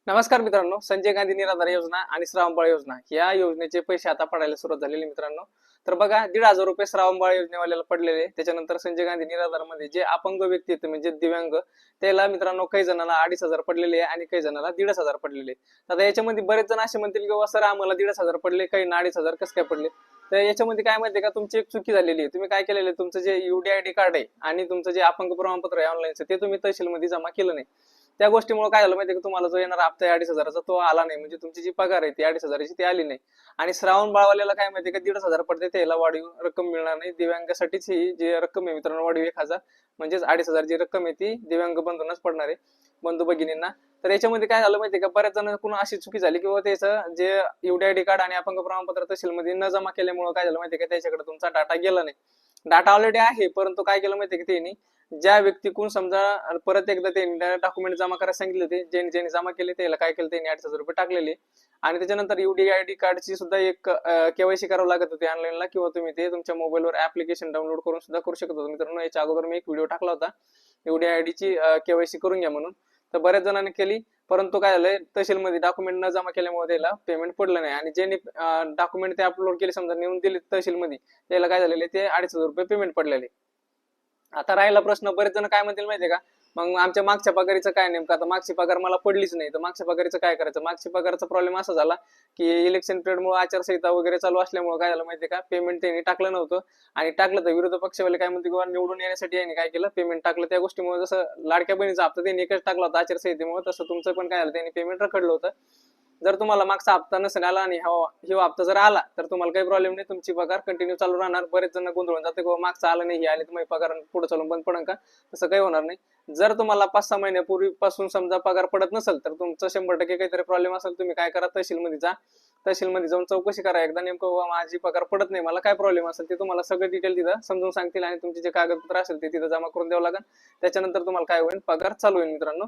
नमस्कार मित्रांनो, संजय गांधी निराधार योजना आणि श्रावणबाळ योजना या योजनेचे पैसे आता पडायला सुरुवात झालेली मित्रांनो. तर बघा, 1,500 रुपये श्रावणबाळ योजनेवाल्याला पडलेले. त्याच्यानंतर संजय गांधी निराधार मध्ये जे अपंग व्यक्ती आहेत म्हणजे दिव्यांग, त्याला मित्रांनो काही जणांना 2,500 पडलेले आणि काही जणांना 1,500 पडलेले. आता याच्यामध्ये बरेच जण असे म्हणतील की सर आम्हाला 1,500 पडले, काही 2,500 कसं काय पडले. तर याच्यामध्ये काय माहितीये का, तुमची एक चुकी झालेली आहे. तुम्ही काय केलेलं आहे, तुमचं जे UDID कार्ड आहे आणि तुमचं जे अपंग प्रमाणपत्र आहे ऑनलाईनचं, ते तुम्ही तहसीलमध्ये जमा केलं नाही. त्या गोष्टीमुळे काय झालं माहितीये का, तुम्हाला जो येणारा हप्ता आहे 2,500चा तो आला नाही. म्हणजे तुमची जी पगार आहे ती 2,500ची ती आली नाही. आणि श्रावण बाळवाल्याला काय माहितीये का, 1,500 पडते, त्याला वाढीव रक्कम मिळणार नाही. दिव्यांगासाठीच ही जी रक्कम आहे मित्रांनो, वाढीव 1,000 म्हणजेच 2,500 जी रक्कम आहे ती दिव्यांग बंधूंनाच पडणार आहे, बंधू भगिनींना. तर याच्यामध्ये काय झालं माहितीये का, बऱ्याच जणांना अशी चुकी झाली किंवा त्याचं जे UDID कार्ड आणि अपंग प्रमाणपत्र तहसीलमध्ये न जमा केल्यामुळे काय झालं माहितीये का, त्याच्याकडे तुमचा डाटा गेला नाही. डाटा ऑलरेडी आहे, परंतु काय केलं माहितीये की त्यांनी ज्या व्यक्तीकडून समजा परत एकदा त्यांनी डॉक्युमेंट जमा करायला सांगितले होते, ज्यांनी जमा केले त्याला काय केलं, त्यांनी 2,500 रुपये टाकलेले. आणि त्याच्यानंतर UDID कार्डची सुद्धा एक KYC करावं लागत होती ऑनलाईनला, किंवा तुम्ही ते तुमच्या मोबाईलवर ऍप्लिकेशन डाउनलोड करून सुद्धा करू शकत होता मित्रांनो. याच्या अगोदर मी एक व्हिडिओ टाकला होता UDID ची KYC करून घ्या म्हणून. तर बऱ्याच जणांनी केली, परंतु काय झालंय, तहसीलमध्ये डॉक्युमेंट न जमा केल्यामुळे त्याला पेमेंट पडलं नाही. आणि ज्यांनी डॉक्युमेंट ते अपलोड केले समजा नेऊन दिले तहसीलमध्ये, त्याला काय झालेले, ते 2,500 रुपये पेमेंट पडलेले. आता राहिला प्रश्न, बरेच जण काय म्हणतील माहितीये का, मग आमच्या मागच्या पगारीचं काय नेमकं, आता मागची पगार मला पडलीच नाही तर मागच्या पगारीचं काय करायचं. मागच्या पगाराचा प्रॉब्लेम असा झाला की इलेक्शन पिरियडमुळे आचारसंहिता वगैरे चालू असल्यामुळे काय झालं माहितीये का, पेमेंट त्यांनी टाकलं नव्हतं. आणि टाकलं तर विरोधी पक्षवाले काय म्हणते, निवडून येण्यासाठी यांनी काय केलं, पेमेंट टाकलं. त्या गोष्टीमुळे जसं लाडक्या बहिणीचा हप्ता त्यांनी एकच टाकला होता आचारसंहितेमुळे, तसं तुमचं पण काय झालं, त्यांनी पेमेंट रखडलं होतं. जर तुम्हाला मागचा हप्ता नसेल आला आणि हा हप्ता जर आला तर तुम्हाला काही प्रॉब्लेम नाही, तुमची पगार कंटिन्यू चालू राहणार. बरेच जण गोंधळून जाते की मागचा आला नाही, हे आले तर मग पगार पुढे चालून बंद पडेल का, तसं काही होणार नाही. जर तुम्हाला 5-6 महिन्यापूर्वीपासून समजा पगार पडत नसेल तर तुमचं 100% काहीतरी प्रॉब्लेम असेल, तुम्ही काय करा, तहसीलमध्ये जा. तहसीलमध्ये जाऊन चौकशी करा एकदा, नेमकं माझी पगार पडत नाही, मला काय प्रॉब्लेम असेल ते तुम्हाला सगळं डिटेल तिथं समजून सांगतील आणि तुमचे जे कागदपत्र असेल ते तिथं जमा करून द्यावं लागेल. त्याच्यानंतर तुम्हाला काय होईल, पगार चालू होईल मित्रांनो.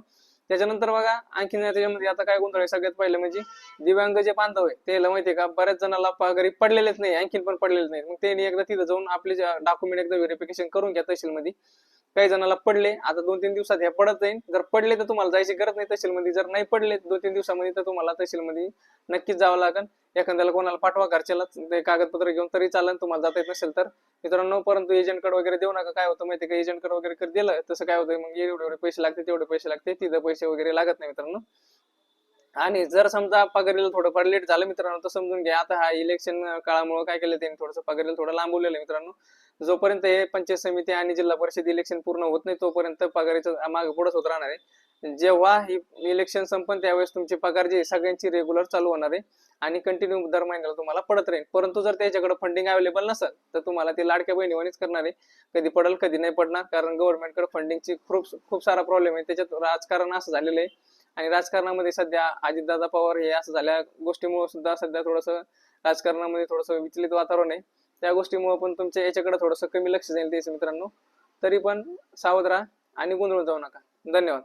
त्याच्यानंतर बघा आणखी त्याच्यामध्ये आता काय गोंधळ आहे, सगळ्यात पहिले म्हणजे दिव्यांग जे बांधव आहे त्याला माहितीये का, बऱ्याच जणांना पगारी पडलेलेच नाही, आणखीन पण पडलेले नाही. मग त्यांनी एकदा तिथं जाऊन आपले डॉक्युमेंट एकदा व्हेरिफिकेशन करून घ्या तहसीलमध्ये. काही जणांना पडले, आता 2-3 दिवसात हे पडत जाईल. जर पडले तर तुम्हाला जायची गरज नाही तहसीलमध्ये, जर नाही पडले 2-3 दिवसामध्ये तर तुम्हाला तहसीलमध्ये नक्कीच जावं लागेल. एखाद्याला कोणाला पाठवा घरच्याला ते कागदपत्र घेऊन तरी चालेल, तुम्हाला जाता येत नसेल तर मित्रांनो. परंतु एजंट कडे वगैरे देऊ नका. काय होतं माहितीये का, एजंट कडे वगैरे दिलं तसं काय होतं, मग एवढे पैसे लागते तेवढे पैसे लागते, तिथं पैसे वगैरे लागत नाही मित्रांनो. आणि जर समजा पगारीला थोडंफार लेट झालं मित्रांनो तर समजून घ्या, आता हा इलेक्शन काळामुळे काय केलं त्यांनी, थोडंसं पगारीला थोडं लांबवलेलं आहे मित्रांनो. जोपर्यंत हे पंचायत समिती आणि जिल्हा परिषद इलेक्शन पूर्ण होत नाही तोपर्यंत पगारीचं मागे पुढेच होत राहणार आहे. जेव्हा ही इलेक्शन संपन त्यावेळेस तुमची पगार जी सगळ्यांची रेग्युलर चालू होणार आहे आणि कंटिन्यू दर महिन्याला तुम्हाला पडत राहील. परंतु जर त्याच्याकडे फंडिंग अवेलेबल नसेल तर तुम्हाला ते लाडक्या बहिणीवानीच करणार आहे. कधी पडेल कधी नाही पडणार, कारण गव्हर्नमेंटकडे फंडिंगची खूप सारा प्रॉब्लेम आहे. त्याच्यात राजकारण असं झालेलं आहे आणि राजकारणामध्ये सध्या अजितदादा पवार हे असं झाल्या गोष्टीमुळे सुद्धा सध्या थोडंसं राजकारणामध्ये थोडंसं विचलित वातावरण आहे. त्या गोष्टीमुळे पण तुमच्या याच्याकडे थोडंसं कमी लक्ष जाईल त्याचं मित्रांनो. तरी पण सावध राहा आणि गोंधळून जाऊ नका. धन्यवाद.